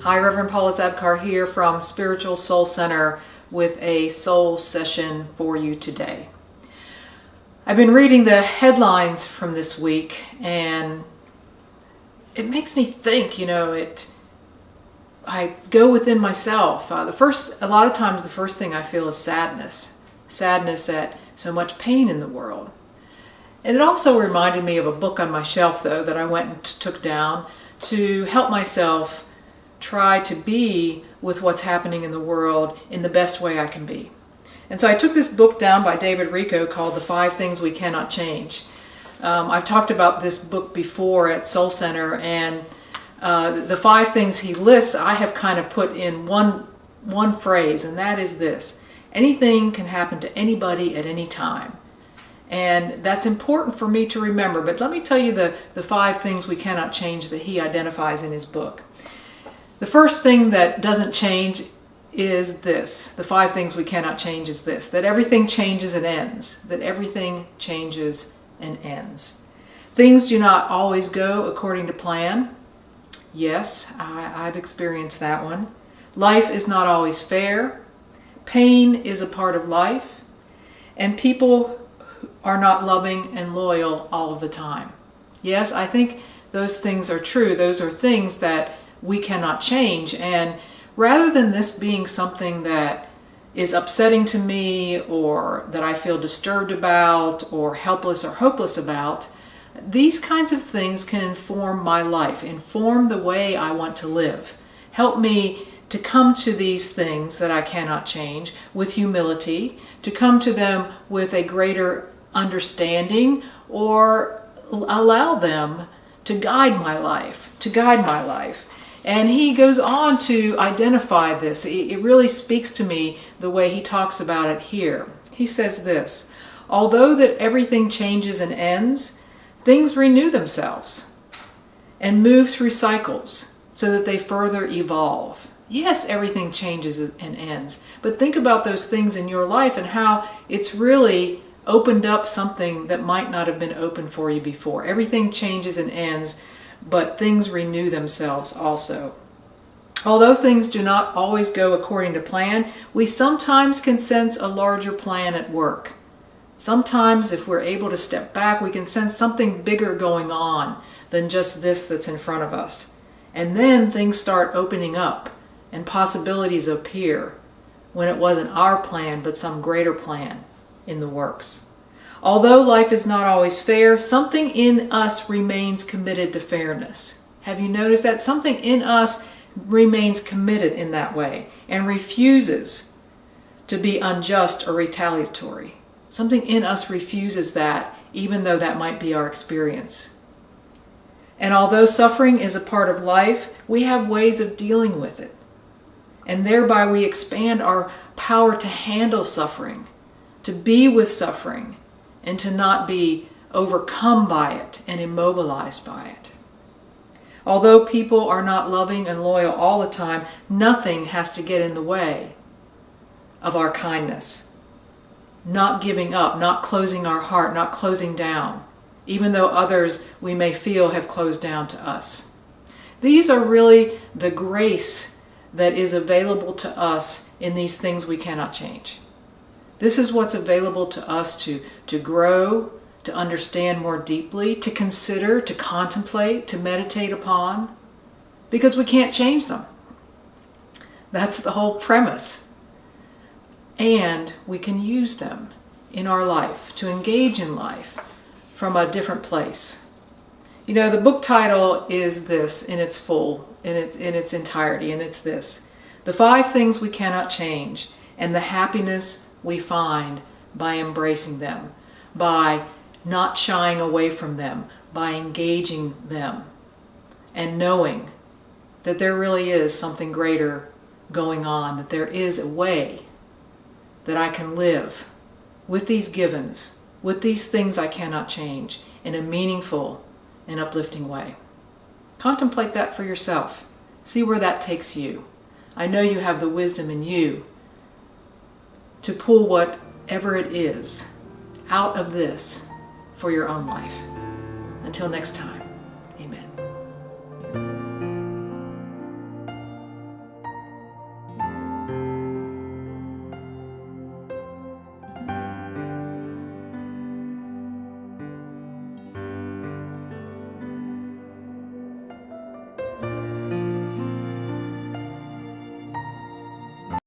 Hi, Reverend Paula Zabkar here from Spiritual Soul Center with a soul session for you today. I've been reading the headlines from this week and it makes me think, I go within myself. A lot of times the first thing I feel is sadness at so much pain in the world. And it also reminded me of a book on my shelf, though, that I went and took down to help myself try to be with what's happening in the world in the best way I can be. And so I took this book down by David Richo called The 5 Things We Cannot Change. I've talked about this book before at Soul Center, and the 5 things he lists I have kind of put in one phrase, and that is this: anything can happen to anybody at any time. And that's important for me to remember. But let me tell you the 5 things we cannot change that he identifies in his book. The first thing that doesn't change is this. The 5 things we cannot change is this: that everything changes and ends. That everything changes and ends. Things do not always go according to plan. Yes, I've experienced that one. Life is not always fair. Pain is a part of life. And people are not loving and loyal all of the time. Yes, I think those things are true. Those are things that we cannot change. And rather than this being something that is upsetting to me, or that I feel disturbed about, or helpless or hopeless about, these kinds of things can inform my life, inform the way I want to live, help me to come to these things that I cannot change with humility, to come to them with a greater understanding, or allow them to guide my life, And he goes on to identify this. It really speaks to me the way he talks about it here. He says this: although that everything changes and ends, things renew themselves and move through cycles so that they further evolve. Yes, everything changes and ends, but think about those things in your life and how it's really opened up something that might not have been open for you before. Everything changes and ends, but things renew themselves also. Although things do not always go according to plan, we sometimes can sense a larger plan at work. Sometimes, if we're able to step back, we can sense something bigger going on than just this that's in front of us. And then things start opening up and possibilities appear when it wasn't our plan, but some greater plan in the works. Although life is not always fair, something in us remains committed to fairness. Have you noticed that? Something in us remains committed in that way and refuses to be unjust or retaliatory. Something in us refuses that, even though that might be our experience. And although suffering is a part of life, we have ways of dealing with it. And thereby we expand our power to handle suffering, to be with suffering, and to not be overcome by it and immobilized by it. Although people are not loving and loyal all the time, nothing has to get in the way of our kindness. Not giving up, not closing our heart, not closing down, even though others we may feel have closed down to us. These are really the grace that is available to us in these things we cannot change. This is what's available to us to grow, to understand more deeply, to consider, to contemplate, to meditate upon, because we can't change them. That's the whole premise. And we can use them in our life, to engage in life from a different place. The book title is this in its entirety, and it's this: The 5 Things We Cannot Change, and the Happiness we find by embracing them, by not shying away from them, by engaging them, and knowing that there really is something greater going on, that there is a way that I can live with these givens, with these things I cannot change, in a meaningful and uplifting way. Contemplate that for yourself. See where that takes you. I know you have the wisdom in you to pull whatever it is out of this for your own life. Until next time, amen.